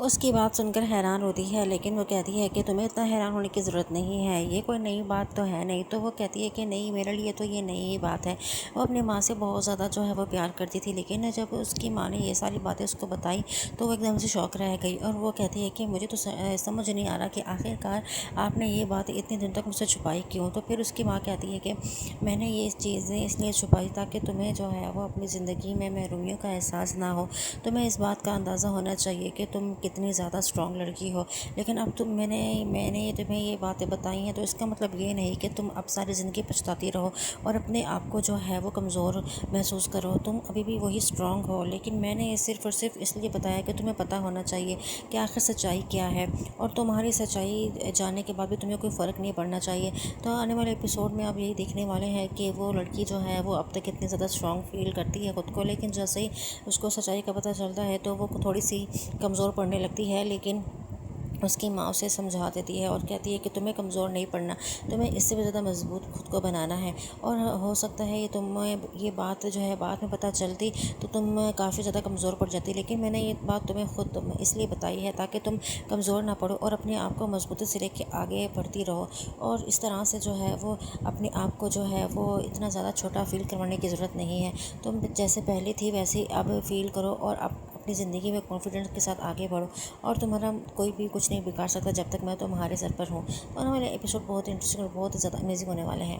उसकी बात सुनकर हैरान होती है, लेकिन वो कहती है कि तुम्हें इतना हैरान होने की ज़रूरत नहीं है, ये कोई नई बात तो है नहीं। तो वो कहती है कि नहीं, मेरे लिए तो ये नई ही बात है। वो अपनी माँ से बहुत ज़्यादा जो है वो प्यार करती थी, लेकिन जब उसकी माँ ने ये सारी बातें उसको बताई तो वो एकदम से शौक रह गई। और वो कहती है कि मुझे तो समझ नहीं आ रहा कि आखिरकार आपने ये बात इतने दिन तक मुझसे छुपाई क्यों। तो फिर उसकी माँ कहती है कि मैंने ये चीज़ें इसलिए छुपाई ताकि तुम्हें जो है वो अपनी ज़िंदगी में महरूमियों का एहसास ना हो। तुम्हें इस बात का अंदाज़ा होना चाहिए कि तुम कितनी ज़्यादा स्ट्रॉन्ग लड़की हो। लेकिन अब मैंने तुम्हें ये बातें बताई हैं, तो इसका मतलब ये नहीं कि तुम अब सारी ज़िंदगी पछताती रहो और अपने आप को जो है वो कमज़ोर महसूस करो। तुम अभी भी वही स्ट्रॉन्ग हो। लेकिन मैंने ये सिर्फ़ और सिर्फ इसलिए बताया कि तुम्हें पता होना चाहिए कि आखिर सच्चाई क्या है, और तुम्हारी सच्चाई जानने के बाद भी तुम्हें कोई फ़र्क नहीं पड़ना चाहिए। तो आने वाले एपिसोड में आप यही देखने वाले हैं कि वो लड़की जो है वो अब तक कितनी ज़्यादा स्ट्रॉन्ग फील करती है खुद को, लेकिन जैसे ही उसको सच्चाई का पता चलता है तो वो थोड़ी सी कमज़ोर पड़ने लगती है। लेकिन उसकी माँ उसे समझा देती है और कहती है कि तुम्हें कमज़ोर नहीं पड़ना, तुम्हें इससे भी ज़्यादा मजबूत खुद को बनाना है। और हो सकता है ये तुम्हें ये बात जो है बाद में पता चलती तो तुम काफ़ी ज़्यादा कमज़ोर पड़ जाती, लेकिन मैंने ये बात तुम्हें खुद इसलिए बताई है ताकि तुम कमज़ोर ना पड़ो और अपने आप को मजबूती से लेके आगे बढ़ती रहो। और इस तरह से जो है वो अपने आप को जो है वो इतना ज़्यादा छोटा फील करवाने की ज़रूरत नहीं है। तुम जैसे पहले थी वैसे अब फील करो और अपनी ज़िंदगी में कॉन्फिडेंस के साथ आगे बढ़ो, और तुम्हारा कोई भी कुछ नहीं बिगाड़ सकता जब तक मैं तुम्हारे सर पर हूँ। तो आने वाले एपिसोड बहुत इंटरेस्टिंग और बहुत ज़्यादा अमेजिंग होने वाले हैं।